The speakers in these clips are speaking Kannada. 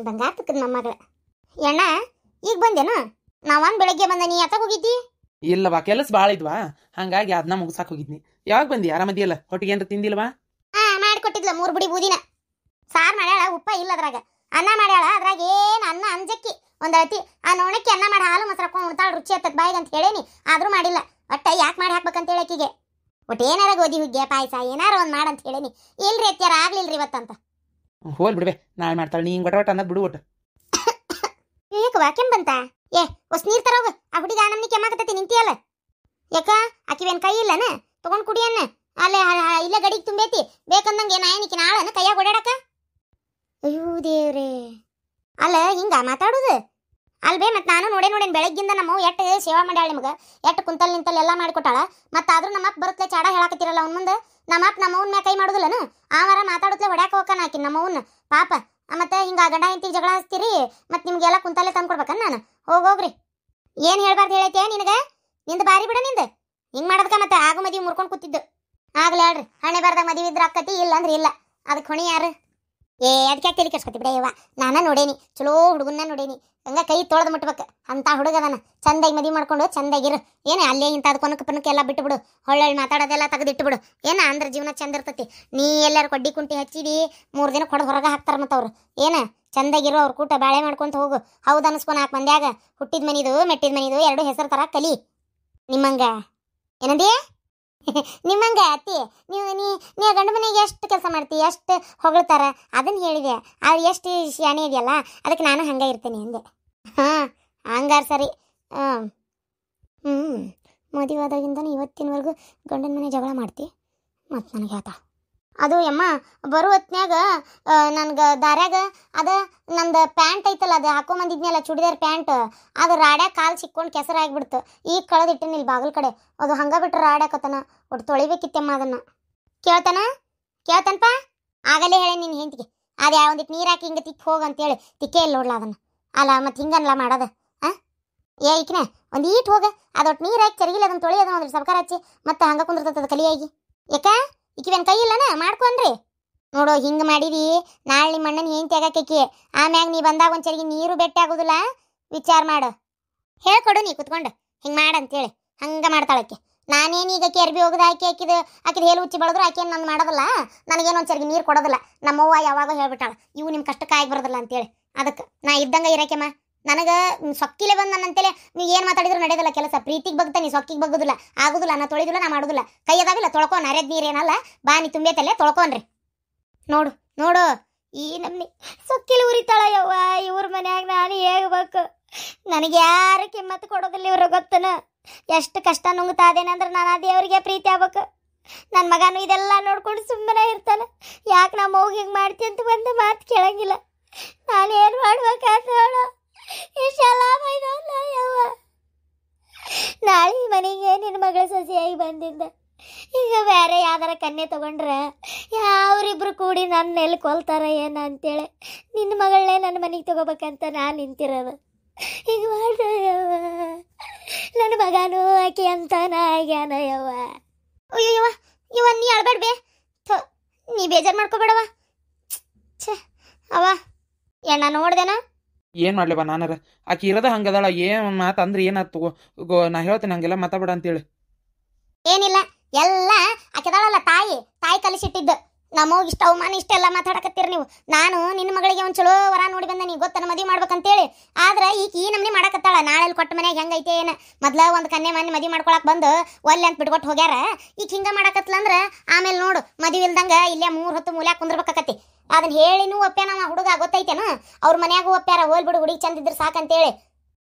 ನನ್ನ ಬಂಗಾರತಕ್ಕದ ಮೊಮ್ಮಗಳ ಎಣ್ಣ ಈಗ ಬಂದೇನು? ನಾವನ್ ಬೆಳಗ್ಗೆ ಬಂದ, ನೀ ಯಾಕ ಹೋಗಿದ್ದಿ? ಇಲ್ಲವಾ, ಕೆಲಸ ಭಾಳ ಇದ್ವಾ, ಹಂಗಾಗಿ ಅದನ್ನ ಮುಗಿಸಾಕ್ ಹೋಗಿದ್ನಿ. ಯಾವಾಗ ಬಂದಿ? ಆರಾಮದಿಯಲ್ಲ? ಹೊಟ್ಟಿಗೆ ಏನ್ರ ತಿಂದಿಲ್ವಾ? ಮಾಡಿಕೊಟ್ಟಿದ್ಲ 3 ಬುಡಿ ಬೂದಿನ. ಸಾರು ಮಾಡ್ಯಾಳ, ಉಪ್ಪ ಇಲ್ಲ ಅದ್ರಾಗ. ಅನ್ನ ಮಾಡ್ಯಾಳ, ಅದ್ರಾಗ ಏನು ಅನ್ನ ಅಂಜಕ್ಕಿ ಒಂದಳತಿ. ಆ ನೋಣಕ್ಕೆ ಅನ್ನ ಮಾಡಿ ಹಾಲು ಮೊಸರು ಹಾಕೊಂಡು ಉಣ್ತಾಳ, ರುಚಿ ಹತ್ತದ ಬಾಯಿಗೆ ಅಂತ ಹೇಳೇನಿ, ಆದ್ರೂ ಮಾಡಿಲ್ಲ. ಒಟ್ಟ ಯಾಕೆ ಮಾಡಿ ಹಾಕ್ಬೇಕಂತ ಹೇಳಕ್ಕಿಗೆ. ಒಟ್ಟು ಏನಾರ ಗೋಧಿ ಹುಗ್ಗಿ ಪಾಯಸ ಏನಾರ ಒಂದು ಮಾಡಂತ ಹೇಳೇನಿ. ಇಲ್ರಿ ಅತ್ಯಾರ ಆಗ್ಲಿಲ್ರಿ ಇವತ್ತಂತ. ಹೋಲ್ ಬಿಡ್ವೆ, ನಾಳೆ ಮಾಡ್ತಾಳೆ. ನೀ ಹಿಂಗೆ ಒಟ ಅನ್ನೋದು ಬಿಡು ಒಟ್ಟು. ಏಕವಾ ಕೆಮ್ಮು ಬಂತ? ಹೊಸ ನೀರು ತರೋಗ. ಆ ಹುಡುಗ ನಮ್ನಿ ಕೆಮ್ಮಾಕತ್ತೈತಿ, ನಿಂತಿಯಲ್ಲ ಯಾಕ? ಆಕಿವೇನು ಕೈ ಇಲ್ಲನ ತಗೊಂಡ್ ಕುಡಿಯನ್ನ? ಅಲ್ಲೇ ಇಲ್ಲೇ ಗಡಿಗೆ ತುಂಬೈತಿ, ಬೇಕಂದಂಗೆ ನಾಯನಿಕೆ ನಾಳನ ಕೈಯಾಗ ಓಡಾಡಕ. ಅಯ್ಯೋ ದೇವ್ರೇ, ಅಲ್ಲ ಹಿಂಗ ಮಾತಾಡುದು ಅಲ್ಬೇ. ಮತ್ತೆ ನಾನು ನೋಡೇನ್ ಬೆಳಗ್ಗಿಂದ ನಮ್ಮ ಎಟ್ಟು ಸೇವಾ ಮಾಡ್ಯಾಳ ನಿಮ್ಗೆ, ಎಟ್ಟು ಕುಂತಲ್ ನಿಂತಲ್ ಎಲ್ಲ ಮಾಡಿಕೊಟ್ಟಾಳ. ಮತ್ತೆ ಆದ್ರೂ ನಮ್ಮಪ್ಪ ಬರುತ್ತಲೆ ಚಾಡ ಹೇಳಾಕತ್ತಿರಲ್ಲ ಅವ್ನ ಮುಂದೆ. ನಮ್ಮಪ್ಪ ನಮ್ಮವ್ನ ಮ್ಯಾಗ ಕೈ ಮಾಡುದಿಲ್ಲನ? ಆವಾರ ಮಾತಾಡುತ್ತಲೆ ಹೊಡ್ಯಾಕ ಹೋಗನ ಆಕಿ ನಮ್ಮವ್ನ ಪಾಪ. ಮತ್ತೆ ಹಿಂಗ ಗಂಡ ಹೆಂಡತಿ ಜಗಳ ಹಚ್ತೀರಿ, ಮತ್ತೆ ನಿಮ್ಗೆಲ್ಲ ಕುಂತಲ್ಲೇ ತಂದು ಕೊಡ್ಬೇಕನ್ನ ನಾನು? ಹೋಗ್ರಿ. ಏನು ಹೇಳ್ಬಾರ್ದು ಹೇಳೈತೆ ನಿನಗೆ? ನಿಂದು ಬಾರಿ ಬಿಡ ನಿಂದು ಹಿಂಗೆ ಮಾಡೋದಕ್ಕೆ. ಮತ್ತೆ ಆಗು ಮದುವೆ ಮುರ್ಕೊಂಡು ಕೂತಿದ್ದು ಆಗ್ಲಿ ಹೇಳ್ರಿ. ಹಣೆ ಬಾರ್ದಾಗ ಮದುವೆ ಇದ್ರೆ ಅಕ್ಕತಿ, ಇಲ್ಲ ಅಂದ್ರೆ ಇಲ್ಲ. ಅದಕ್ಕೆ ಹೊಣೆ ಯಾರು? ಅದಕ್ಕೆ ಯಾಕೆ ತಲೆ ಕೆಡ್ಸ್ಕೊತಿ ಬಿಡ ಯವ್ವ. ನಾನ ನೋಡೇನಿ, ಚಲೋ ಹುಡುಗನ್ನ ನೋಡೇನಿ, ಹಂಗ ಕೈ ತೊಳೆದು ಮುಟ್ಬೇಕು ಅಂತ ಹುಡುಗದನ. ಚಂದಾಗಿ ಮದುವೆ ಮಾಡ್ಕೊಂಡು ಚಂದಾಗಿರು. ಏನು ಅಲ್ಲೇ ಇಂಥದ್ದು ಕೊನಕ್ಕೆ ಪನಕ್ಕೆ ಎಲ್ಲ ಬಿಟ್ಟು ಬಿಡು. ಹೊಳ್ಳೊಳ್ಳಿ ಮಾತಾಡೋದೆಲ್ಲ ತೆಗೆದಿಟ್ಟು ಬಿಡು. ಏನು ಅಂದ್ರೆ ಜೀವನ ಚಂದ ಇರ್ತತಿ. ನೀ ಎಲ್ಲಾರು ಕೊಡ್ಡಿ ಕುಂಟಿ ಹಚ್ಚಿದಿ, 3 ದಿನ ಕೊಡೋದು ಹೊರಗೆ ಹಾಕ್ತಾರ ಮತ್ತು ಅವ್ರು. ಏನು ಚಂದಾಗಿರೋ ಅವ್ರ ಕೂಟ ಬಾಳೆ ಮಾಡ್ಕೊಂತ ಹೋಗು. ಹೌದು ಅನ್ಸ್ಕೊ, 4 ಮಂದ್ಯಾಗ ಹುಟ್ಟಿದ ಮನಿದು ಮೆಟ್ಟಿದ ಮನಿದು 2 ಹೆಸರು ತರ ಕಲಿ. ನಿಮ್ಮಂಗ ಏನಂದಿ? ನಿಮ್ಮಂಗ ಅತ್ತಿ ನೀ ಗಂಡು ಮನೆಗೆ ಎಷ್ಟು ಕೆಲಸ ಮಾಡ್ತಿ, ಎಷ್ಟು ಹೊಗಳ್ತಾರ ಅದನ್ನ ಹೇಳಿದೆ. ಅದು ಎಷ್ಟು ಶಾಣೆ ಇದೆಯಲ್ಲ, ಅದಕ್ಕೆ ನಾನು ಹಂಗೆ ಇರ್ತೇನೆ ಅಂದೆ. ಹಂಗಾರ ಸರಿ. ಮದುವೆ ಆದಾಗಿಂದ ಇವತ್ತಿನವರೆಗೂ ಗಂಡನ ಮನೆ ಜಗಳ ಮಾಡ್ತಿ. ಮತ್ತು ನನಗೆ ಆತ ಅದು ಯಮ್ಮ ಬರೋ ಹೊತ್ನ್ಯಾಗ ನನ್ಗೆ ದಾರ್ಯಾಗ ಅದ ನಂದು ಪ್ಯಾಂಟ್ ಐತಲ್ಲ, ಅದು ಹಾಕೊಂಬಂದಿದ್ನಲ್ಲ ಚೂಡಿದಾರ್ ಪ್ಯಾಂಟ್, ಅದು ರಾಡ್ಯಾಗ ಕಾಲು ಸಿಕ್ಕೊಂಡು ಕೆಸರಾಗಿಬಿಡ್ತು. ಈಗ ಕಳೆದಿಟ್ಟಿನಿ ಇಲ್ಲಿ ಬಾಗಿಲು ಕಡೆ. ಅದು ಹಂಗೆ ಬಿಟ್ರೆ ರಾಡ್ಯಾಕತನ. ಒಟ್ಟು ತೊಳಿಬೇಕಿತ್ತಮ್ಮ ಅದನ್ನು. ಕೇಳ್ತನಪ್ಪ? ಆಗಲೇ ಹೇಳಿ ನಿನ್ನ ಹೆಂಡತಿಗೆ, ಅದು ಯಾವಂದಿಟ್ಟು ನೀರು ಹಾಕಿ ಹಿಂಗೆ ತಿಕ್ಕಿ ಹೋಗು ಅಂತೇಳಿ. ತಿಕ್ಕೇ ಇಲ್ಲ ನೋಡ್ಲ ಅದನ್ನು. ಅಲ್ಲ ಮತ್ತು ಹಿಂಗನ್ಲ ಮಾಡೋದು? ಈಕಿನ ಒಂದು ಈಟ್ ಹೋಗ, ಅದೊಟ್ಟು ನೀರು ಹಾಕಿ ಚರಿಗಿಲ್ಲ ಅದನ್ನು ತೊಳಿ, ಅದನ್ನು ಅದ್ರ ಸರ್ಕಾರ ಹಚ್ಚಿ ಮತ್ತೆ ಹಂಗೆ ಕುಂದಿರ್ತದ ಕಲಿಯಾಗಿ. ಯಾಕ ಈಕಿವೇನು ಕೈ ಇಲ್ಲನ ಮಾಡ್ಕೊಂಡ್ರಿ? ನೋಡು ಹಿಂಗೆ ಮಾಡಿದಿ, ನಾಳೆ ನಿಮ್ಮ ಅಣ್ಣನ ಹೆಂಡತಿ ಆಗಾಕಿ. ಆಮ್ಯಾಗ ನೀ ಬಂದಾಗ ಒಂದು ಚರಿಗೆ ನೀರು ಬೆಟ್ಟಿ ಆಗೋದಿಲ್ಲ. ವಿಚಾರ ಮಾಡು, ಹೇಳ್ಕೊಡು ನೀ ಕುತ್ಕೊಂಡು ಹಿಂಗೆ ಮಾಡಂತೇಳಿ. ಹಂಗೆ ಮಾಡ್ತಾಳಕ್ಕೆ. ನಾನೇನೀಗ ಕೆರ್ಬಿ ಹೋಗದ ಆಕಿದ ಹೇಲು ಹುಚ್ಚಿ ಬೆಳೆದ್ರು ಆಕೆಯನ್ನು ನಾನು ಮಾಡೋದಿಲ್ಲ. ನನಗೇನು ಒಂದು ಚರಿಗೆ ನೀರು ಕೊಡೋದಿಲ್ಲ. ನಮ್ಮವ್ವ ಯಾವಾಗ ಹೇಳ್ಬಿಟ್ಟಾಳ, ಇವು ನಿಮ್ಮ ಕಷ್ಟಕ್ಕೆ ಆಗಿ ಬರೋದಿಲ್ಲ ಅಂತೇಳಿ. ಅದಕ್ಕೆ ನಾ ಇದ್ದಂಗೆ ಇರಾಕೆಮ್ಮ. ನನಗೆ ಸೊಕ್ಕಿಲೆ ಬಂದು ನನ್ನಂತೇಳಿ ನೀವು ಏನು ಮಾತಾಡಿದ್ರು ನಡೆಯೋದಿಲ್ಲ ಕೆಲಸ. ಪ್ರೀತಿಗೆ ಬಗ್ತಾ ನೀ ಸೊಕ್ಕಿಗೆ ಬಗ್ಗೋದಿಲ್ಲ, ಆಗೋದಿಲ್ಲ. ನಾ ತೊಳೆದಿಲ್ಲ, ನಾ ಮಾಡೋದಿಲ್ಲ. ಕೈ ಅದಾವಿಲ್ಲ ತೊಳ್ಕೊ, ನರೆದ್ ನೀರೇನಲ್ಲ, ಬಾ ನೀ ತುಂಬೈತಲ್ಲೇ ತೊಳ್ಕೊನ್ರಿ. ನೋಡು ಈ ನಮ್ನಿ ಸೊಕ್ಕಿಲಿ ಉರಿತಾಳ ಯವ್ವ. ಇವ್ರ ಮನ್ಯಾಗ ನಾನು ಹೇಗಬೇಕು? ನನಗೆ ಯಾರು ಕಿಮ್ಮತ್ತು ಕೊಡೋದಿಲ್ಲ ಇವ್ರ ಗೊತ್ತನ. ಎಷ್ಟು ಕಷ್ಟ ನುಂಗ್ತಾದೇನಂದ್ರೆ ನಾನು ಆ ದೇವರಿಗೆ ಪ್ರೀತಿ ಆಗ್ಬೇಕು. ನನ್ನ ಮಗನು ಇದೆಲ್ಲ ನೋಡ್ಕೊಂಡು ಸುಮ್ಮನೆ ಇರ್ತಾನೆ. ಯಾಕೆ ನಮ್ಮ ಮಗು ಹಿಂಗೆ ಮಾಡ್ತಿ ಅಂತ ಒಂದು ಮಾತು ಕೇಳಂಗಿಲ್ಲ. ನಾನು ಏನು ಮಾಡ್ಬೇಕಾದ ಹೇಳು? ಇಷ್ಟೆಲ್ಲ ಬೈದಲ್ಲ ಯವ್ವ. ನಾಳೆ ಮನೆಗೆ ನಿನ್ನ ಮಗಳ ಸೊಸೆಯಾಗಿ ಬಂದಿದ್ದ. ಈಗ ಬೇರೆ ಯಾವ್ದಾರ ಕನ್ಯೆ ತಗೊಂಡ್ರೆ ಯಾವ್ರಿಬ್ರು ಕೂಡಿ ನನ್ನ ಎಲ್ಲಿ ಕೊಲ್ತಾರ ಏನ ಅಂತೇಳಿ ನಿನ್ನ ಮಗಳನ್ನೇ ನನ್ನ ಮನೆಗೆ ತಗೋಬೇಕಂತ ನಾನು ನಿಂತಿರೋದು. ಈಗ ಮಾಡ್ದ ಯವ್ವ. ನನ್ನ ಮಗನೂ ಆಕೆ ಅಂತಾನ ಆಗ್ಯಾನ ಯವ್ವ. ಅಯ್ಯವ್ವ ಇವ ನೀ ಅಳ್ಬೇಡ್ಬೇ. ನೀ ಬೇಜಾರು ಮಾಡ್ಕೋಬೇಡವ. ಛೇ ಅವ ಎಣ್ಣ ನೋಡ್ದೇನ? ಏನು ಮಾಡ್ಲೇವ ನಾನಾರ? ಆಕೆ ಇರೋದ ಹಂಗದಾಳ. ಏನು ಮಾತು ಅಂದ್ರೆ ಏನಾಯ್ತು ನಾ ಹೇಳ್ತೇನೆ, ಹಂಗೆಲ್ಲ ಮಾತಾಡ್ಬೇಡ ಅಂತೇಳಿ. ಏನಿಲ್ಲ, ಎಲ್ಲ ಆಕೆದಾಳಲ್ಲ ತಾಯಿ ಕಲಿಸಿಟ್ಟಿದ್ದು. ನಮಗ್ ಇಷ್ಟ ಅವಮಾನ ಇಷ್ಟೆಲ್ಲ ಮಾತಾಡಕತ್ತೀರಿ ನೀವು. ನಾನು ನಿನ್ನ ಮಗಳಿಗೆ ಒಂದು ಚಲೋ ವರ ನೋಡಿ ಬಂದ, ನೀವು ಗೊತ್ತನ ಮದುವೆ ಮಾಡ್ಬೇಕಂತೇಳಿ. ಆದ್ರೆ ಈಗ ಈ ನಮ್ನಿ ಮಾಡಕತ್ತಾಳ. ನಾಳೆ ಕೊಟ್ಟ ಮನ್ಯಾಗ ಹೆಂಗೈತೆ ಏನು? ಮೊದ್ಲ ಒಂದು ಕನ್ಯೆ ಮನೆ ಮದುವೆ ಮಾಡ್ಕೊಳಕ್ ಬಂದು ಒಲ್ಲೆ ಅಂತ ಬಿಟ್ಕೊಟ್ಟು ಹೋಗ್ಯಾರ. ಈಗ ಹಿಂಗೆ ಮಾಡಕತ್ಲಂದ್ರೆ ಆಮೇಲೆ ನೋಡು ಮದುವೆ ಇಲ್ದಂಗೆ ಇಲ್ಲೇ 3 ಹೊತ್ತು ಮೂಲ್ಯಾಗ ಕುಂದ್ರಬೇಕಾಕತಿ. ಅದನ್ನ ಹೇಳಿನೂ ಒಪ್ಪ್ಯಾನವ ಹುಡುಗ, ಗೊತ್ತೈತೇನು? ಅವ್ರ ಮನ್ಯಾಗೂ ಒಪ್ಪ್ಯಾರ. ಹೋಲ್ ಬಿಡು ಹುಡುಗಿ ಚಂದಿದ್ರೆ ಸಾಕಂತೇಳಿ.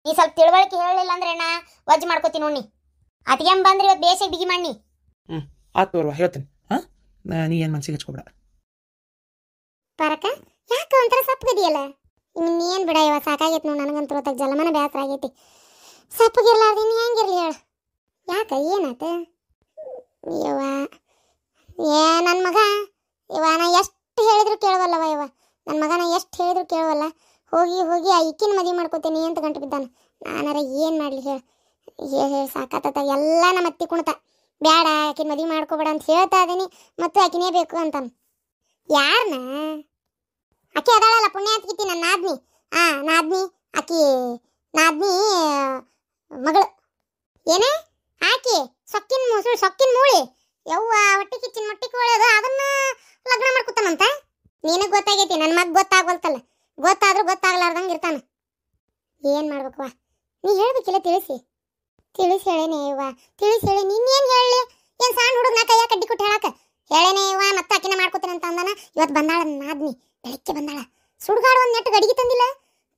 ನೀ ಸ್ವಲ್ಪ ತಿಳುವಳಿಕೆ ಹೇಳಿಲ್ಲ ಅಂದ್ರೆ ಅಣ್ಣ ವಜ್ಜು ಮಾಡ್ಕೋತೀನಿ ನೋಡಿ. ಅತಿಗೆ ಬಂದ್ರಿ ಇವತ್ತು ಬೇಸಿಗೆ ಬಿಗಿ ಮಾಡಿ. ಆತು ತೋರ್ವಾ, ಹೇಳ್ತೀನಿ. ನೀ ಏನು ಮನ್ಸಿಗೆ ಹಚ್ಕೊಬೇಡ. ಪರಕ ಯಾಕೆ ಒಂಥರ ಸಪ್ಪಗದಿಯಲ್ಲ? ಇನ್ನೇನು ಬಿಡ ಇವ, ಸಾಕಾಗೈತೆ ನೋಡಿ ನನಗಂತೂ. ಹೊತ್ತಾಗ ಜಲಮನ ಬೇಸರ ಆಗೈತಿ. ಸಪ್ಪಗಿರ್ಲಾರ್ದು ಇನ್ನು ಹೆಂಗಿರ್ಲಿ ಹೇಳು? ಯಾಕೆ ಏನಾತ ಇವ? ನನ್ನ ಮಗ ಇವ ನಾ ಎಷ್ಟು ಹೇಳಿದ್ರು ಕೇಳವಲ್ಲವ ಇವ. ನನ್ನ ಮಗನ ಎಷ್ಟು ಹೇಳಿದ್ರು ಕೇಳವಲ್ಲ. ಹೋಗಿ ಆ ಇಕ್ಕಿನ ಮದುವೆ ಮಾಡ್ಕೋತೀನಿ ಅಂತ ಗಂಟು ಬಿದ್ದಾನ. ನಾನಾರ ಏನು ಮಾಡಲಿ ಹೇಳಿ? ಸಾಕಾತ ಎಲ್ಲ ನಮ್ಮ ಅತ್ತಿ ಕುಣ್ತ. ಬ್ಯಾಡ ಆಕಿನ ಮದುವೆ ಮಾಡ್ಕೋಬೇಡ ಅಂತ ಹೇಳ್ತಾ ಇದೀನಿ, ಮತ್ತು ಆಕಿನೇ ಬೇಕು ಅಂತಾನ. ಯಾರನ್ನ? ಆಕೆ ಅದಾಳಲ್ಲ ಪುಣ್ಯಾತ್ಗಿತ್ತಿ ನನ್ನ ಆದ್ಮಿ, ನಾದ್ನಿ ಆಕಿ ನಾದ್ನಿ ಮಗಳು ಏನೇ ಆಕಿ ಸೊಕ್ಕಿನ ಮೂಳಿ ಯವ್ವ ಹೊಟ್ಟಿ ಕಿಚ್ಚಿನ ಮೊಟ್ಟಿ ಕೋಳದ ಅದನ್ನ ಲಗ್ನ ಮಾಡ್ಕೊತಾನಂತ. ನಿನಗೆ ಗೊತ್ತಾಗೈತಿ, ನನ್ನ ಮಗ ಗೊತ್ತಾಗವಲ್ತಲ್ಲ. ಗೊತ್ತಾದ್ರೂ ಗೊತ್ತಾಗ್ಲಾರ್ದಂಗೆ ಇರ್ತಾನ. ಏನು ಮಾಡ್ಬೇಕವ್ವ, ನೀ ಹೇಳ್ಬೇಕಿಲ್ಲ. ತಿಳಿಸಿ ಹೇಳೇನೆ ಯವ್ವ, ತಿಳಿಸಿ ಹೇಳಿ. ನಿನ್ನೇನು ಹೇಳಲಿ? ಏನು ಸಣ್ಣ ಹುಡುಗ ನಾ ಕೈಯಾಗ ಕಡ್ಡಿ ಕೊಟ್ಟು ಹೇಳಾಕ ಹೇಳೇನೆ ಯವ್ವ. ಮತ್ತೆ ಆಕಿನ ಮಾಡ್ಕೊತೀನಿ ಅಂತ ಅಂದಾನ. ಇವತ್ತು ಬಂದಾಳ ನಾದ್ನಿ, ಬೆಳಗ್ಗೆ ಬಂದಾಳ. ಸುಡ್ಗಾಡು ಒಂದು ನೆಟ್ಟು ಗಡಿಗೆ ತಂದಿಲ್ಲ,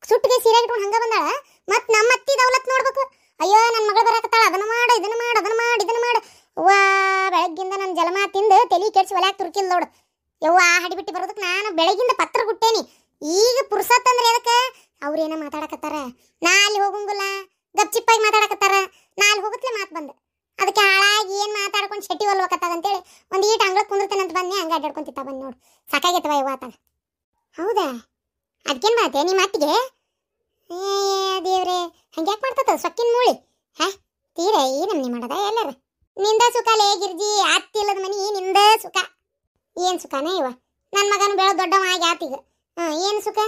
ಸುಟ್ಟಿಗೆ ಸೀರೆ ಇಟ್ಕೊಂಡು ಹಂಗ ಬಂದಾಳ. ಮತ್ತೆ ನಮ್ಮ ಅತ್ತಿ ದೌಲತ್ ನೋಡ್ಬೇಕು. ಅಯ್ಯೋ ನನ್ನ ಮಗಳು ಬರಾಕತ್ತಾಳ, ಅದನ್ನ ಮಾಡು ಇದನ್ನ ಮಾಡು. ವಾ ಬೆಳಗ್ಗಿಂದ ನನ್ನ ಜಲಮ ತಿಂದು ತಲೆ ಕೆಡ್ಸಿ ಒಲ್ಯಾಕ ತುರ್ಕಿಲ್ ನೋಡು ಯವ್ವ. ಹಡಿಬಿಟ್ಟು ಬರೋದಕ್ಕೆ ನಾನು ಬೆಳಗಿಂದ ಪತ್ರ ಕೊಟ್ಟೇನಿ. ಈಗ ಪುರ್ಸತ್ ಅಂದ್ರೆ ಅದಕ್ಕೆ ಅವ್ರೇನ ಮಾತಾಡಕತ್ತಾರ. ನಾ ಅಲ್ಲಿ ಹೋಗಂಗಿಲ್ಲ, ಗಪ್ಚಿಪ್ಪಾಗಿ ಮಾತಾಡಕತ್ತಾರ. ನಾ ಅಲ್ಲಿ ಹೋಗತ್ಲೆ ಮಾತು ಬಂದ. ಅದಕ್ಕೆ ಹಾಳಾಗಿ ಏನು ಮಾತಾಡ್ಕೊಂಡು ಶೆಟ್ಟಿ ಒಲ್ವಕತ್ತಾಗ ಅಂತೇಳಿ ಒಂದು ಈಟ್ ಅಂಗ್ಳಕ್ಕೆ ಕುಂದಿರ್ತೇನೆ ಅಂತ ಬನ್ನಿ. ಹಂಗೆ ಅಡ್ಡಾಡ್ಕೊಂತಿತ್ತ ಬನ್ನಿ ನೋಡು. ಸಾಕಾಗೈತವ ಯವ್ವ ಆತಾಗ. ಹೌದಾ, ಅದಕ್ಕೇನು ಮಾತೆ ನಿಮ್ಮ ಮಾತಿಗೆ? ದೇವ್ರೆ, ಹಂಗ್ಯಾಕೆ ಮಾಡ್ತದ ಸೊಕ್ಕಿನ ಮೂಳಿ? ತೀರ ಈ ನಮ್ನಿ ಮಾಡದ ಎಲ್ಲರ ನಿಂದ ಸುಖ ಲೇ ಗಿರ್ಜಿ. ಅತ್ತಿಲ್ಲದ ಮನಿ ನಿಂದ ಸುಖ. ಏನು ಸುಖನೇ ಇವ? ನನ್ನ ಮಗನ ಬೆಳೆ ದೊಡ್ಡವ ಆಗಿ ಆತೀಗ. ಏನು ಸುಖ?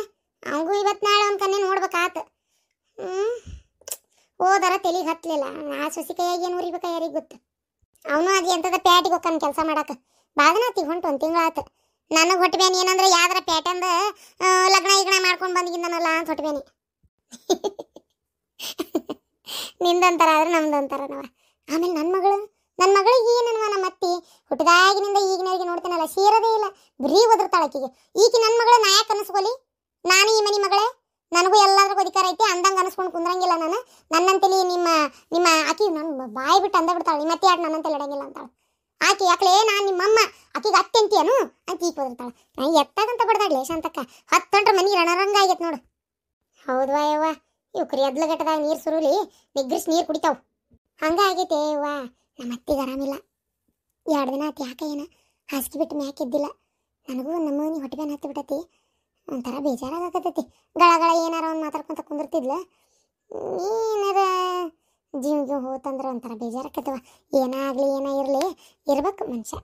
ಅವಂಗೂ ಇವತ್ತು ನಾಳೆ ಒಂದು ಕನ್ನೆ ನೋಡ್ಬೇಕಾತ. ಹೋದಾರ ತಲೆಗೆ ಹತ್ತಲಿಲ್ಲ. ಆ ಸೊಸಿ ಕೈಯಾಗಿ ಏನು ಉರಿಬೇಕ ಯಾರಿಗೆ ಗೊತ್ತು. ಅವನು ಅದು ಎಂಥದ ಪ್ಯಾಟಿಗೆ ಹೋಗ್ತಾನೆ ಕೆಲಸ ಮಾಡಕ್ಕೆ. ಬಾದನಾತಿ ಹೊಂಟು ಒಂದು ತಿಂಗಳಾತು. ನನಗೆ ಹೊಟ್ಟಬೇನಿ ಏನಂದ್ರೆ ಯಾವ್ದಾರ ಪ್ಯಾಟಂದ ಲಗ್ನ ಮಾಡ್ಕೊಂಡು ಬಂದಿದ್ದನಲ್ಲ ಅಂತ ಹೊಟ್ಟಬೇನಿ. ನಿಂದಂತಾರ ಆದ್ರೆ ನಮ್ದಂತಾರ ನಾವ. ಆಮೇಲೆ ನನ್ನ ಮಗಳಿಗೆ ಏನನ್ವ ನಮ್ಮ ಅತ್ತಿ ಹುಟ್ಟಿದಾಗಿನಿಂದ ಈಗಿನವರಿಗೆ ನೋಡ್ತಾನಲ್ಲ, ಸೇರದೇ ಇಲ್ಲ. ಬರೀ ಒದರ್ತಾಳ ಆಕಿಗೆ. ಈಕಿ ನನ್ನ ಮಗಳು ನಾ ಯಾಕೆ ಅನಿಸ್ಕೊಲಿ? ನಾನು ಈ ಮನಿ ಮಗಳೇ, ನನಗೂ ಎಲ್ಲಾದ್ರೂ ಅಧಿಕಾರ ಐತಿ ಅಂದಂಗೆ ಅನಿಸ್ಕೊಂಡು ಕುಂದ್ರಂಗಿಲ್ಲ ನಾನು. ನನ್ನಂತಲಿ ನಿಮ್ಮ ಆಕಿ ನನ್ನ ಬಾಯಿ ಬಿಟ್ಟು ಅಂದ ಬಿಡ್ತಾಳೆ. ನಿಮ್ಮ ಅತ್ತಿ ಯಾಕೆ ನನ್ನಂತಲ್ಲಿ ಇಡಂಗಿಲ್ಲ ಅಂತಾಳೆ ಆಕಿ. ಯಾಕಲೇ ನಾನು ನಿಮ್ಮಮ್ಮ ಆಕಿಗೆ ಅತ್ತೆ ಅಂತೀಯನು ಅಂತ ಈಗ ಒದರ್ತಾಳೆ. ನಾ ಎತ್ತಾಗಂತ ಬಡ್ದಾಡ್ಲಿ ಶಾಂತಕ್ಕ. 10 ಗಂಟೆ ಮನೆ ರಣರಂಗ ಆಗೈತೆ ನೋಡು. ಹೌದ್ವಾ ಯವ್ವ, ಇವು ಕರಿ ಅದ್ಲಗಟ್ಟದಾಗ ನೀರು ಸುರುಲಿ ನಿಗ್ರಿಸಿ ನೀರು ಕುಡಿತಾವು. ಹಂಗಾಗೈತೆ ಯವ್ವ. ನಮ್ಮ ಅತ್ತಿಗೆ ಆರಾಮಿಲ್ಲ. 2 ದಿನ ಆತಿ. ಯಾಕೆ ಏನ ಹಾಸಿಗೆ ಬಿಟ್ಟು ಮ್ಯಾಕಿದ್ದಿಲ್ಲ. ನನಗೂ ನಮ್ಮನಿ ಹೊಟ್ಟೆ ಬೇನೆ ಹತ್ತಿ ಬಿಟ್ಟತಿ. ಒಂಥರ ಬೇಜಾರಾಗತ್ತೈತಿ. ಗಳ ಏನಾರ ಒಂದು ಮಾತಾಡ್ಕೊಂತ ಕುಂದಿರ್ತಿದ್ಲ. ಏನಾರ ಜೀವ ಹೋತಂದ್ರೆ ಒಂಥರ ಬೇಜಾರಾಕತ್ತವ. ಏನಾಗಲಿ ಏನ ಇರ್ಬೇಕು ಮನುಷ್ಯ.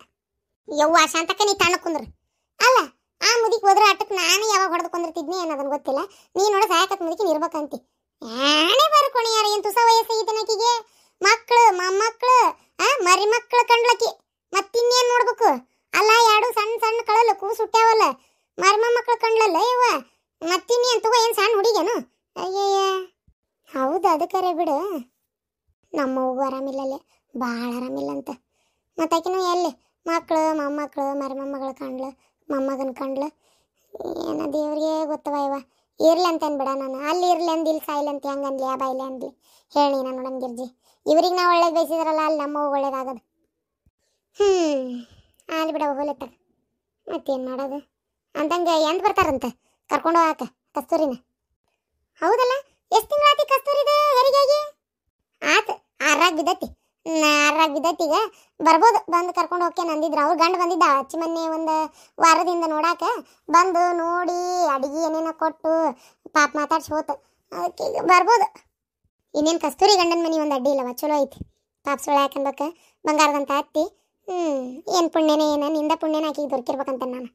ಯವ್ವ ಶಾಂತಕ್ಕ, ನೀ ತಣ್ಣ ಕುಂದ್ರ. ಅಲ್ಲ, ಆ ಮುದಿಗೆ ಹೋದ್ರೆ ಆಟಕ್ಕೆ ನಾನು ಯಾವಾಗ ಹೊಡೆದು ಕುಂದಿರ್ತಿದ್ನಿ ಅನ್ನೋದನ್ನು ಗೊತ್ತಿಲ್ಲ. ನೀ ನೋಡ ಸಾಯಕತ್ ಮುದಿಕೆ ಇರ್ಬೇಕಂತಿ. ಏನೇ ಬರ್ಕೊಣಿ ಯಾರ ಏನು ತುಸ ವಯಸ್ಸಾಗಿದ್ದ ನಕಿಗೆ. ಮಕ್ಕಳು ಮೊಮ್ಮಕ್ಕಳು ಮರಿ ಮಕ್ಕಳು ಕಂಡ್ಲಕ್ಕಿ. ಮತ್ತಿನ್ನೇನು ನೋಡ್ಬೇಕು? ಅಲ್ಲ, 2 ಸಣ್ಣ ಕಳಲ್ಲ ಕೂಸು ಹುಟ್ಟ್ಯಾವಲ್ಲ, ಮರಿ ಮೊಮ್ಮಕ್ಕಳು ಕಂಡ್ಲಲ್ಲ ಯವ್ವ. ಮತ್ತಿನ್ನೇನು ತಗೋ, ಏನು ಸಣ್ಣ ಹುಡುಗೇನು? ಅಯ್ಯಯ್ಯ, ಹೌದು ಅದಕ್ಕರೆ ಬಿಡು. ನಮ್ಮ ಅವ್ವಗೂ ಆರಾಮಿಲ್ಲಲ್ಲೇ, ಭಾಳ ಆರಾಮಿಲ್ಲ ಅಂತ. ಮತ್ತಾಕಿನೂ ಎಲ್ಲಿ ಮಕ್ಕಳು ಮೊಮ್ಮಕ್ಕಳು ಮರಿ ಮೊಮ್ಮಗಳು ಕಂಡ್ಲು, ಮೊಮ್ಮಗನ ಕಂಡ್ಲು. ಏನ ದೇವ್ರಿಗೆ ಗೊತ್ತವ ಯವ್ವ. ಇರ್ಲಿ ಅಂತೇನು ಬಿಡ ನಾನು. ಅಲ್ಲಿ ಇರ್ಲಿ ಅಂದು ಇಲ್ಲಿ ಸಾಯಿಲ್ಲ ಅಂತ ಹೆಂಗೆ ಅನ್ಲಿ, ಆ ಬಾಯಿಲೆ ಅನ್ಲಿ ಹೇಳಿ ನಾನು ನೋಡನ್ ಗಿರ್ಜಿ. ಇವ್ರಿಗೆ ನಾವು ಒಳ್ಳೇದು ಬಯಸಿದ್ರಲ್ಲ, ಅಲ್ಲಿ ನಮ್ಮ ಒಳ್ಳೇದಾಗದು. ಅಲ್ಲಿ ಬಿಡ ಹೋಗ್ಲತ್ತಾಗ ಮತ್ತೇನು ಮಾಡೋದು ಅಂತಂಗೆ ಎಂತ ಬರ್ತಾರಂತ ಕರ್ಕೊಂಡು ಹೋಗಾಕ ಕಸ್ತೂರಿನ. ಹೌದಲ್ಲ, ಎಷ್ಟು ತಿಂಗಳಾತಿ ಕಸ್ತೂರಿದ ಹೆರಿಗೆಗೆ? ಆತು 6 ಬಿದ್ದೈತಿಗ. ಬರ್ಬೋದು, ಬಂದು ಕರ್ಕೊಂಡು ಹೋಗ್ಕೆ ನಂದಿದ್ರು. ಅವ್ರು ಗಂಡು ಬಂದಿದ್ದ ಅಚ್ಚಿ ಮೊನ್ನೆ ಒಂದು ವಾರದಿಂದ ನೋಡಾಕ. ಬಂದು ನೋಡಿ ಅಡಿಗೆ ಏನೇನೋ ಕೊಟ್ಟು ಪಾಪ ಮಾತಾಡ್ಸಿ ಹೋತು. ಅದಕ್ಕೆ ಈಗ ಬರ್ಬೋದು. ಇನ್ನೇನು ಕಸ್ತೂರಿ ಗಂಡನ ಮನೆ ಒಂದು ಅಡ್ಡಿ ಇಲ್ಲವ, ಚಲೋ ಐತಿ. ಪಾಪ ಸುಳ್ಳು ಹಾಕಂದಕ್ಕೆ ಬಂಗಾರದಂತ ಅತ್ತಿ. ಏನು ಪುಣ್ಯನೇ ಏನ, ನಿಂದ ಪುಣ್ಯನ ಆಕಿಗೆ ದೊರಕಿರ್ಬೇಕಂತ ನಾನು.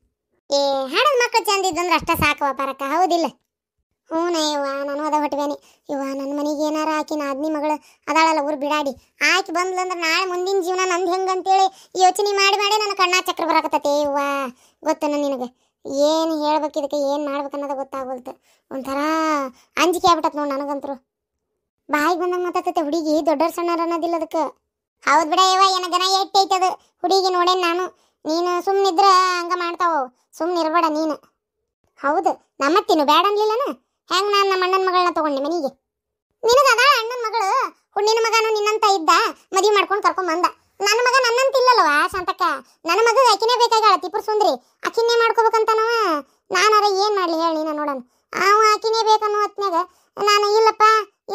ಹಾಡೋದು ಮಕ್ಕಳು ಚಂದ ಇದ್ದಂದ್ರೆ ಅಷ್ಟ ಸಾಕವ ಪರಕ್ಕ, ಹೌದಿಲ್ಲ? ಹ್ಞೂನಯ್ಯವ್ವ, ನಾನು ಅದ ಹೊಟ್ಬೇನಿ ಇವ. ನನ್ನ ಮನೆಗೆ ಏನಾರ ಆಕಿ ನಾದ್ನಿ ಮಗಳು ಅದಾಳಲ್ಲ ಊರು ಬಿಡಾಡಿ ಆಕಿ ಬಂದ್ಲಂದ್ರೆ ನಾಳೆ ಮುಂದಿನ ಜೀವನ ನಂದು ಹೆಂಗಂತೇಳಿ ಯೋಚನೆ ಮಾಡಿ ನನ್ನ ಕಣ್ಣಾ ಚಕ್ರ ಬರಾಕತ್ತೈತೆ ಇವ್ವ. ಗೊತ್ತೇನ ನಿನಗೆ? ಏನು ಹೇಳ್ಬೇಕು ಇದಕ್ಕೆ, ಏನು ಮಾಡ್ಬೇಕು ಅನ್ನೋದು ಗೊತ್ತಾಗೋಲ್ತು. ಒಂಥರ ಅಂಜಿಕೆ ಆಗ್ಬಿಟ್ಟತ್ ನೋಡಿ ನನಗಂತರು. ಬಾಯಿಗೆ ಬಂದಂಗೆ ಮಾತಾಡ್ತೈತೆ ಹುಡುಗಿ. ದೊಡ್ಡವ್ರು ಸಣ್ಣವ್ರು ಅನ್ನೋದಿಲ್ಲ ಅದಕ್ಕೆ. ಹೌದು ಬಿಡ ಯವ್ವ, ಏನ ಗನ ಎಟ್ಟೈತದು ಹುಡುಗಿ ನೋಡೇನು ನಾನು. ನೀನು ಸುಮ್ಮನಿದ್ರ ಹಂಗೆ ಮಾಡ್ತಾವ, ಸುಮ್ಮನೆ ಇರಬೇಡ ನೀನು. ಹೌದು, ನಮ್ಮತ್ತಿನು ಬೇಡ ಅನ್ಲಿಲ್ಲನ. ಹೆಂಗೆ ನಾನು ನಮ್ಮ ಅಣ್ಣನ ಮಗಳನ್ನ ತೊಗೊಂಡೆ ಮನೆಗೆ. ನಿನಗೆ ಅದಾಳ ಅಣ್ಣನ ಮಗಳು, ಹುಣ್ಣಿನ ಮಗನು ನಿನ್ನಂತ ಇದ್ದ, ಮದುವೆ ಮಾಡ್ಕೊಂಡು ಕರ್ಕೊಂಬಂದ. ನನ್ನ ಮಗ ನನ್ನಂತ ಇಲ್ಲಲ್ವ ಶಾಂತಕ್ಕ. ನನ್ನ ಮಗ ಆಕಿನೇ ಬೇಕಾಗಾಳ ತಿಪ್ಪುರ ಸುಂದ್ರಿ. ಆಕಿನ್ನೇ ಮಾಡ್ಕೋಬೇಕಂತನವ. ನಾನಾರ ಏನು ಮಾಡಲಿ ಹೇಳಿ ನೀನು ನೋಡೋಣ. ಅವ ಆಕಿನೇ ಬೇಕನ್ನೋ ಹೊತ್ನಾಗ ನಾನು ಇಲ್ಲಪ್ಪ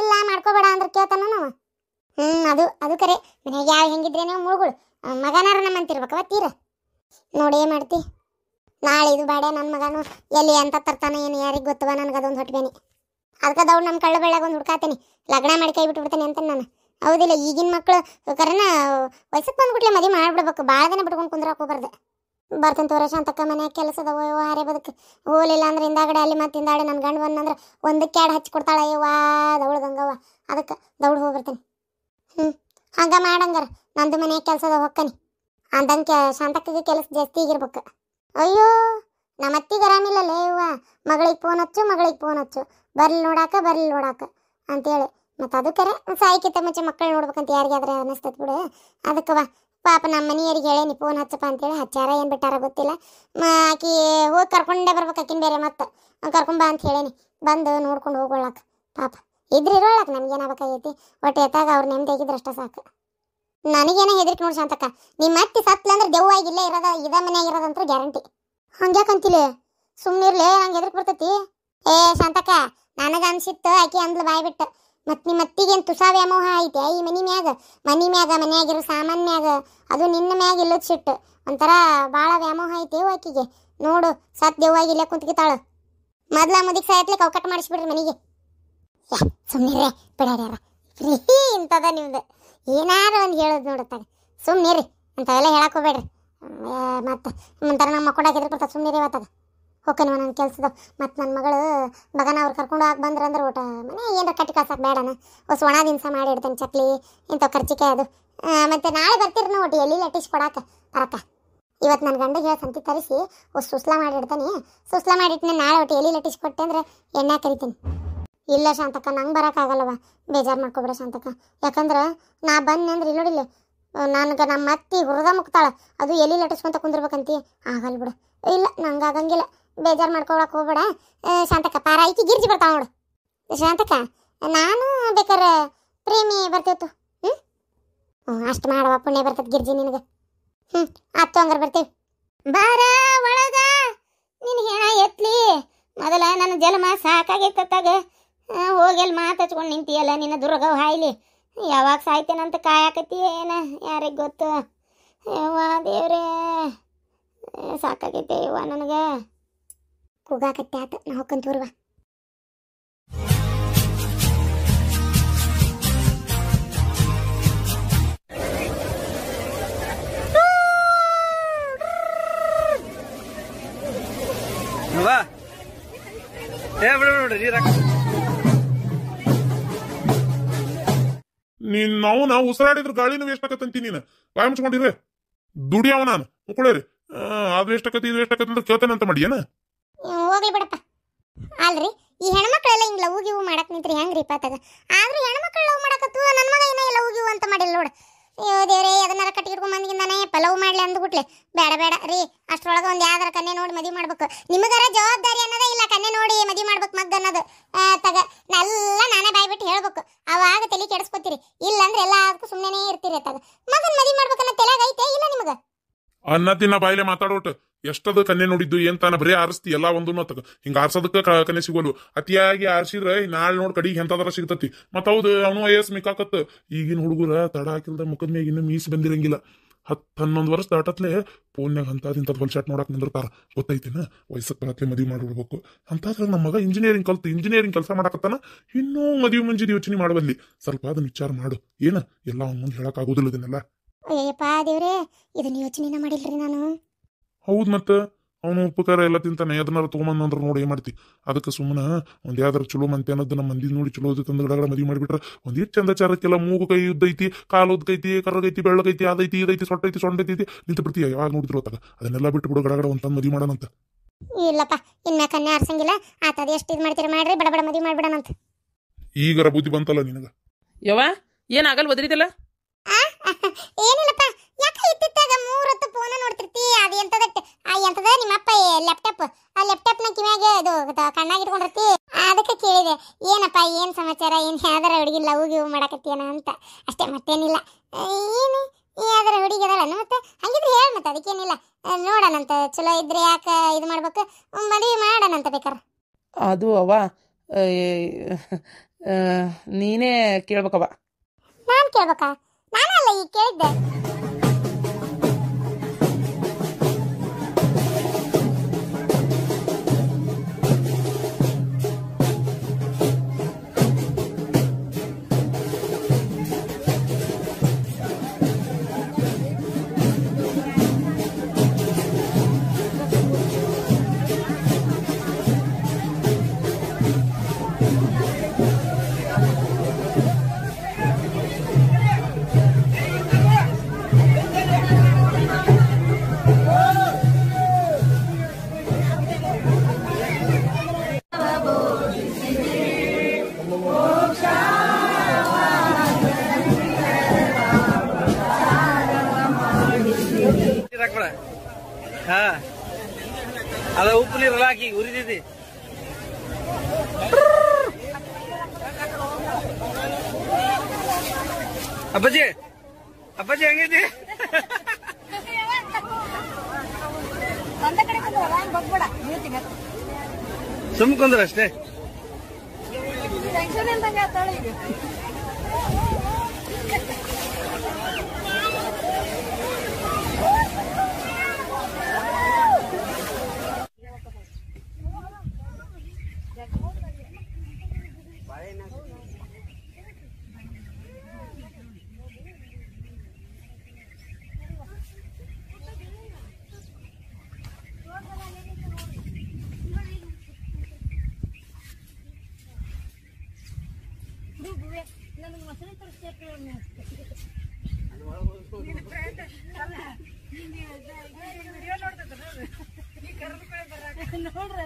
ಇಲ್ಲ ಮಾಡ್ಕೋಬೇಡ ಅಂದ್ರೆ ಕೇಳ್ತಾನ ನಾವು. ಅದು ಕರೆ. ಮನೆಗೆ ಯಾವ ಹೆಂಗಿದ್ರೇನೋ ಮುಳುಗಳು ಮಗನಾರ ನಮ್ಮಂತಿರ್ಬೇಕವ ತೀರ. ನೋಡೇ ಮಾಡ್ತಿ. ನಾಳೆ ಇದು ಬಾಡೆ ನನ್ನ ಮಗನು ಎಲ್ಲಿ ಅಂತ ತರ್ತಾನೆ ಏನು ಯಾರಿಗೆ ಗೊತ್ತವ. ನನಗದೊಂದು ಹೊಟ್ಬೇನಿ. ಅದಕ್ಕೆ ದೌಡ್ ನಮ್ಮ ಕಳ್ಳ ಬೆಳ್ಳಾಗ ಒಂದು ಹುಡ್ಕಾತೇನೆ, ಲಗ್ನ ಮಾಡಿ ಕೈ ಬಿಟ್ಟು ಬಿಡ್ತೇನೆ ಅಂತ ನಾನು. ಹೌದಿಲ್ಲ, ಈಗಿನ ಮಕ್ಕಳು ಕರೆನ ವಯಸ್ಸಕ್ಕೆ ಬಂದ್ಬಿಟ್ಲೆ ಮದುವೆ ಮಾಡಿಬಿಡ್ಬೇಕು. ಭಾಳ ದಿನ ಬಿಟ್ಕೊಂಡು ಕುಂದ್ರಾಕ ಹೋಗ್ಬಾರ್ದು. ಬರ್ತಂತ ತೋರ ಶಾಂತಕ್ಕ ಮನ್ಯಾಗ ಕೆಲಸದವ ಯವ್ವ ಹಾರೆ ಬದುಕು ಹೋಲಿಲ್ಲ ಅಂದ್ರೆ ಹಿಂದಾಗಡೆ ಅಲ್ಲಿ ಮತ್ತೆ ಹಿಂದಾಗಡೆ ನನ್ನ ಗಂಡು ಬಂದಂದ್ರೆ ಒಂದಕ್ಕೆ ಎರಡು ಹಚ್ಚಿ ಕೊಡ್ತಾಳ ಯವ್ವ ದೌಡ್ದಂಗವ್ವ ಅದಕ್ಕೆ ದೌಡ್ ಹೋಗ್ಬರ್ತೇನೆ ಹಂಗ ಮಾಡಂಗಾರ ನಂದು ಮನ್ಯಾಗ ಕೆಲಸದ ಹೊಕ್ಕನಿ ಅಂದಂಗೆ ಶಾಂತಕ್ಕಗೆ ಕೆಲಸ ಜಾಸ್ತಿ ಆಗಿರ್ಬೇಕು ಅಯ್ಯೋ ನಮ್ಮ ಅತ್ತಿಗೆ ಆರಾಮಿಲ್ಲಲೇ ಯವ್ವ ಮಗಳಿಗೆ ಫೋನ್ ಹಚ್ಚು ಬರ್ಲಿ ನೋಡಾಕ ಅಂತೇಳಿ ಮತ್ತು ಅದಕ್ಕರೆ ಸಾಯ್ಕಿತ್ತ ಮುಂಚೆ ಮಕ್ಕಳು ನೋಡ್ಬೇಕಂತ ಯಾರಿಗಾದ್ರೆ ಅನ್ನಿಸ್ತೈತೆ ಬಿಡು ಅದಕ್ಕವ ಪಾಪ ನಮ್ಮ ಮನೆಯವ್ರಿಗೆ ಹೇಳೇನಿ ಫೋನ್ ಹಚ್ಚಪ್ಪ ಅಂತೇಳಿ ಹಚ್ಚಾರ ಏನು ಬಿಟ್ಟಾರ ಗೊತ್ತಿಲ್ಲ ಆಕಿ ಹೋಗಿ ಕರ್ಕೊಂಡೇ ಬರ್ಬೇಕು ಆಕಿನ ಬೇರೆ ಮತ್ತೆ ಕರ್ಕೊಂಬ ಅಂತ ಹೇಳೇನಿ ಬಂದು ನೋಡ್ಕೊಂಡು ಹೋಗೊಳಕ್ಕೆ ಪಾಪ ಇರೋಳಕ್ಕೆ ನಮ್ಗೇನಾಗಬೇಕಾಗೈತಿ ಒಟ್ಟು ಎತ್ತಾಗ ಅವ್ರು ನೆಮ್ಮದಿ ಆಗಿದ್ರಷ್ಟ ಸಾಕು ನನಗೇನೋ ಹೆದರಿಕೆ ನೋಡಿ ಶಾಂತಕ್ಕ ನಿಮ್ಮ ಅತ್ತಿ ಸತ್ಲ ಅಂದ್ರೆ ದೆವ್ವಾಗಿಲ್ಲೇ ಇರೋದ ಇದ ಮನ್ಯಾಗ ಇರೋದಂತ ಗ್ಯಾರಂಟಿ ಹಂಗ್ಯಾಕಂತಿಲ್ಲ ಸುಮ್ಮನಿರ್ಲಿ ನಂಗೆ ಹೆದರಿಕೆ ಬರ್ತೈತಿ ಏ ಶಾಂತಕ್ಕ ನನಗೆ ಅನ್ಸಿತ್ತು ಆಕಿ ಅಂದ್ಲು ಬಾಯ್ ಬಿಟ್ಟು ಮತ್ತು ನಿಮ್ಮ ಅತ್ತಿಗೇನು ತುಸಾ ವ್ಯಾಮೋಹ ಐತೆ ಈ ಮನೆ ಮ್ಯಾಗ ಮನ್ಯಾಗಿರೋ ಸಾಮಾನ್ ಮ್ಯಾಗ ಅದು ನಿನ್ನ ಮ್ಯಾಗ ಇಲ್ಲದ ಸಿಟ್ಟು ಒಂಥರ ಭಾಳ ವ್ಯಾಮೋಹ ಐತೆ ಆಕಿಗೆ ನೋಡು ಸತ್ ದೆವ್ವಾಗಿಲ್ಲೇ ಕುಂತ್ಕಿತಾಳ ಮೊದ್ಲ ಮುದಿಗೆ ಸಾಯತ್ಲಿಕ್ಕೆ ಅವ್ ಕಟ್ ಮಾಡಿಸ್ಬಿಡ್ರಿ ಮನೆಗೆ ಸುಮ್ಮನಿರೇ ಬಿಡಾಡ್ಯಾರ ಫ್ರೀ ಇಂಥದ ನಿಮ್ದು ಏನಾರು ಒಂದು ಹೇಳೋದು ನೋಡುತ್ತಾಗ ಸುಮ್ಮನಿರಿ ಅಂಥವೆಲ್ಲ ಹೇಳಕ್ಕೆ ಹೋಗ್ಬೇಡ್ರಿ ಮತ್ತು ಒಂಥರ ನಮ್ಮ ಮಕ್ಕಳಾಗ ಹೆದರ್ ಬರ್ತಾರೆ ಸುಮ್ಮನಿರಿ ಇವತ್ತಾಗ ಹೋಗ್ಕೇನವ ನನ್ನ ಕೆಲ್ಸದ ಮತ್ತು ನನ್ನ ಮಗಳು ಮಗನ ಅವ್ರು ಕರ್ಕೊಂಡು ಹೋಗಿ ಬಂದ್ರಂದ್ರೆ ಊಟ ಮನೆ ಏನಾರ ಕಟ್ಟಿ ಕಳ್ಸಕ್ಕೆ ಬೇಡನ ಹೊಸ ಒಣ ದಿನಸ ಮಾಡಿ ಇಡ್ತೇನೆ ಚಕ್ಲಿ ಇಂಥ ಖರ್ಚಿಕಾಯಿ ಅದು ಮತ್ತು ನಾಳೆ ಬರ್ತೀರಿ ಒಟ್ಟು ಎಲ್ಲಿ ಲಟ್ಟಿಸಿ ಕೊಡಾಕ ತರಕ ಇವತ್ತು ನನ್ನ ಗಂಡ ಹೇಳಿ ಸಂತಿ ತರಿಸಿ ಸುಸ್ಲಾ ಮಾಡಿಡ್ತಾನೆ ಸುಸ್ಲಾ ಮಾಡಿಟ್ನೆ ನಾಳೆ ಒಟ್ಟು ಎಲ್ಲಿ ಲಟ್ಟಿಸಿ ಕೊಟ್ಟೆ ಅಂದ್ರೆ ಎಣ್ಣೆ ಕರಿತೀನಿ ಇಲ್ಲ ಶಾಂತಕ್ಕ ನಂಗೆ ಬರೋಕ್ಕಾಗಲ್ಲವ ಬೇಜಾರು ಮಾಡ್ಕೊಬೇಡ ಶಾಂತಕ್ಕ ಯಾಕಂದ್ರೆ ನಾ ಬಂದೆ ಅಂದ್ರೆ ಇಲ್ಲಿ ನೋಡಿಲ್ಲ ನನಗೆ ನಮ್ಮ ಅತ್ತಿ ಹುರಿದ ಮುಕ್ತಾಳ ಅದು ಎಲ್ಲಿ ಲಟ್ಟಿಸ್ಕೊಂತ ಕುಂದಿರ್ಬೇಕಂತಿ ಆಗಲ್ಲ ಬಿಡು ಇಲ್ಲ ನಂಗೆ ಆಗಂಗಿಲ್ಲ ಬೇಜಾರು ಮಾಡ್ಕೊಳಕ್ಕೆ ಹೋಗ್ಬೇಡ ಶಾಂತಕ್ಕ ಪಾರ ಐಕಿ ಗಿರ್ಜಿ ಬರ್ತಾವ ನೋಡು ಶಾಂತಕ್ಕ ನಾನು ಬೇಕಾರೆ ಪ್ರೇಮಿ ಬರ್ತೇವತ್ತು ಅಷ್ಟು ಮಾಡುವ ಪುಣ್ಯ ಬರ್ತದೆ ಗಿರ್ಜಿ ನಿನಗೆ ಆತು ಹಂಗಾರೆ ಬರ್ತೀವಿ ಬಾರ ಒಳಗ ನಿನ್ ಹೆಣ ಎತ್ಲಿ ಮೊದಲ ನನ್ನ ಜನ್ಮ ಸಾಕಾಗೈತಾಗ ಹೋಗಿ ಅಲ್ಲಿ ಮಾತಾಚ್ಕೊಂಡು ನಿಂತಿಯಲ್ಲ ನಿನ್ನ ದುರ್ಗವ್ ಹಾಯ್ಲಿ ಯಾವಾಗ ಸಾಯ್ತೇನಂತ ಕಾಯಕತ್ತಿ ಏನ ಯಾರಿಗೆ ಗೊತ್ತು ಯವ್ವ ದೇವ್ರೇ ಸಾಕಾಗೈತೆ ಯವ್ವ ನನಗೆ ಕೂಗಾಕತ್ತೆ ಆತ ನಾ ಹೊಕ್ಕಂತೂರ್ವ ನಾವು ಉಸಿರಾಡಿದ್ರ ಗಾಳಿನೂ ವೇಸ್ಟ್ ಆಕತ್ತಂತಿ ನೀನು ಬಾಯ್ ಮುಚ್ಕೊಂಡಿರಿ ದುಡಿಯವ ನಾನು ಮುಕ್ಕೊಳ್ಳೇರಿ ಅದು ಎಷ್ಟಾಕತಿ ಇದು ಎಷ್ಟಾಕತಿ ಅಂತ ಕೇಳ್ತೇನೆ ಅಂತ ಮಾಡಿ ಏನ ಹೋಗ್ಲಿ ಬಿಡಪ್ಪ ಅಲ್ರಿ ಈ ಹೆಣ್ಮಕ್ಳೆಲ್ಲ ಹಿಂಗ್ ಲವ್ ಗಿವ್ ಮಾಡಕ್ ನಿಂತ್ರಿ ಹೆಂಗ್ರಿ ಪಾತಾಗ ಆದ್ರೂ ಹೆಣ್ಮಕ್ಳು ಲವ್ ಮಾಡಕತ್ತು ನನ್ನ ಮಗ ಏನ ಲವ್ ಗಿವ್ ಅಂತ ಮಾಡಿಲ್ಲ ನೋಡು ಅಯ್ಯೋ ದೇವ್ರೇ ಅದನ್ನಾರ ಕಟ್ಟಿ ಹಿಡ್ಕೊಂಡ್ ಬಂದಿಂದಾನೆ ಪಲವ್ ಮಾಡ್ಲಿ ಅಂದ್ಬಿಟ್ಲೆ ಬೇಡ ಬೇಡ ರೀ ಅಷ್ಟ್ರೊಳಗೆ ಒಂದು ಯಾವ್ದಾರ ಕನ್ನೆ ನೋಡಿ ಮದುವೆ ಮಾಡ್ಬೇಕು ನಿಮಗಾರ ಜವಾಬ್ದಾರಿ ಅನ್ನೋದೇ ಇಲ್ಲ ಕನ್ನೆ ನೋಡಿ ಮದುವೆ ಮಾಡ್ಬೇಕು ಮಗ್ ಅನ್ನೋದು ತಗ ಎಲ್ಲ ನಾನೇ ಬಾಯ್ಬಿಟ್ಟು ಹೇಳ್ಬೇಕು ಅವಾಗ ತಲೆ ಕೆಡಿಸ್ಕೊತೀರಿ ಇಲ್ಲಂದ್ರೆ ಎಲ್ಲದಕ್ಕೂ ಸುಮ್ಮನೆ ಇರ್ತೀರಿ ತಗ ಮಗನ್ ಮದುವೆ ಮಾಡ್ಬೇಕನ್ನೋ ತಲೆಯಾಗ ಐತೆ ಇಲ್ಲ ನಿಮಗ ಅನ್ನ ತಿನ್ನ ಬಾಯಿಲೆ ಮಾತಾಡೋಟ್ ಎಷ್ಟದ ಕನ್ನೆ ನೋಡಿದ್ದು ಏನ್ ತಾನ ಬರೀ ಆರಿಸ್ತಿ ಎಲ್ಲಾ ಒಂದು ತಗ ಹಿಂಗ ಆರ್ಸೋದಕ್ಕ ಕನ್ನೆ ಸಿಗೋಲು ಅತಿಯಾಗಿ ಆರ್ಸಿದ್ರೆ ನಾಳೆ ನೋಡ್ ಕಡಿಗೆ ಎಂತದಾರ ಸಿಗ್ತತಿ ಮತ್ ಹೌದು ಅವನು ವಯಸ್ಸು ಮಿಕ್ಕಾಕತ್ ಈಗಿನ ಹುಡುಗರ ತಡ ಹಾಕಿಲ್ದ ಮುಖದ ಮ್ಯಾಗ ಇನ್ನು ಮೀಸ್ ಬಂದಿರಂಗಿಲ್ಲ 10-11 ವರ್ಷ ದಾಟತ್ಲೆ ಫೋನ್ಯಾಗ ಅಂತದ್ ಹೊಲ್ಸಾಟ್ ನೋಡಕ್ ನಿಂದಿರ್ತಾರ ಗೊತ್ತೈತಿನ ವಯಸ್ಸಕ್ಕೆ ಬರತ್ಲೆ ಮದ್ವಿ ಮಾಡ್ಬಿಡ್ಬೇಕು ಅಂತಾದ್ರೆ ನಮ್ಮ ಮಗ ಇಂಜಿನಿಯರಿಂಗ್ ಕೆಲಸ ಮಾಡಕತ್ತಾನ ಇನ್ನೂ ಮದ್ವಿ ಮುಂಜಿದ ಯೋಚನೆ ಮಾಡಬಲ್ಲಿ ಸ್ವಲ್ಪ ಅದನ್ನ ವಿಚಾರ ಮಾಡು ಏನ ಎಲ್ಲ ಅವ್ನ ಮುಂದೆ ಹೇಳಕ್ ಆಗೋದಿಲ್ಲ ಇದನ್ನೆಲ್ಲ ಅಯ್ಯಪ್ಪ ದೇವ್ರೆ ಇದನ್ನ ಯೋಚನೆನ ಮಾಡಿಲ್ರಿ ನಾನು ಹೌದ್ ಮತ್ತ ಅವನು ಉಪಕಾರ ಎಲ್ಲ ತಿಂತಾನೆ ಅದನ್ನಾರ ತೊಗೊಂಬಂದ್ರ ನೋಡಿ ಏನ್ ಮಾಡ್ತಿ ಅದಕ್ಕೆ ಸುಮ್ಮನೆ ಒಂದ್ ಯಾವ್ದಾರ ಚಲೋ ಮಂತೆ ಅನ್ನೋದು ನಮ್ಮ ಮಂದಿ ನೋಡಿ ಚಲೋ ತಂದ ಗಡಗಡ ಮದ್ವಿ ಮಾಡಿಬಿಟ್ರೆ ಒಂದಿಷ್ಟು ಚಂದ ಚಾರಕ್ಕೆಲ್ಲ ಮೂಗು ಕೈ ಉದ್ದೈತಿ ಕಾಲು ಉದ್ದೈತಿ ಕರ್ರಗೈತಿ ಬೆಳ್ಳಗೈತಿ ಅದೈತಿ ಇದೈತಿ ಸೊಟ್ಟೈತಿ ಸೊಂಡೈತಿ ನಿಂತು ಬಿಡ್ತೀಯ ಯಾವಾಗ ನೋಡಿದ್ರು ಅತ್ತಾಗ ಅದನ್ನೆಲ್ಲ ಬಿಟ್ಟು ಬಿಡು ಗಡಗಡ ಒಂದ್ ಮದ್ವಿ ಮಾಡೋಣಂತ ಇಲ್ಲಪ್ಪ ಇನ್ನ ಕನ್ಯಾ ಆರ್ಸಂಗಿಲ್ಲ ಆತದ ಎಷ್ಟು ಇದು ಮಾಡ್ತೀರಿ ಮಾಡ್ರಿ ಬಡ ಬಡ ಮದ್ವಿ ಮಾಡ್ಬಿಡಣಂತ ಈಗರ ಬುದ್ಧಿ ಬಂತಲ್ಲ ನಿನಗ ಯವ್ವ ಏನಾಗಲ್ ಬದ್ರಿದಲ್ಲ ಏನಿಲ್ಲಪ್ಪ ಯಾಕೆ ಇತ್ತಿತ್ತಾಗ 3 ಹೊತ್ತು ಫೋನ್ ನೋಡ್ತಿರ್ತಿ ಅದು ಎಂತದ ನಿಮ್ಮಪ್ಪ ಲ್ಯಾಪ್ಟಾಪ್ ಆ ಲ್ಯಾಪ್ಟಾಪ್ ನ ಕಿವ್ಯಾಗ ಅದು ಕಣ್ಣಾಗಿ ಇಟ್ಕೊಂಡಿರ್ತಿ ಅದಕ್ಕೆ ಕೇಳಿದೆ ಏನಪ್ಪ ಏನ್ ಸಮಾಚಾರ ಏನ್ ಯಾವ್ದಾರ ಹುಡುಗಿ ಲವ್ ಗಿವ್ ಮಾಡಕತ್ತೀನ ಅಂತ ಅಷ್ಟೇ ಮತ್ತೇನಿಲ್ಲ ಏನು ಯಾವ್ದಾರ ಹುಡುಗಿ ಅದಲ್ಲ ಮತ್ತೆ ಹಂಗಿದ್ರೆ ಹೇಳ ಮತ್ತೆ ಅದಕ್ಕೇನಿಲ್ಲ ನೋಡೋಣಂತ ಚಲೋ ಇದ್ರೆ ಯಾಕೆ ಇದು ಮಾಡ್ಬೇಕು ಮದುವೆ ಮಾಡೋಣಂತ ಬೇಕಾರ ಅದು ಅವ್ವ ನೀನೇ ಕೇಳ್ಬೇಕವ್ವ ನಾನು ಕೇಳ್ಬೇಕಾ ನಾನಲ್ಲ ಈಗ ಕೇಳಿದ್ದೆ ಹಾ ಅದ ಉಪ್ಪು ನೀರಲ್ಲ ಹಾಕಿ ಉರಿದೈತಿ. ಅಪ್ಪಾಜಿ ಅಪ್ಪಾಜಿ ಹೆಂಗೈತಿ? ಸುಮ್ ಕುಂದ್ರ ಅಷ್ಟೇ. ನೋಡ್ರಿ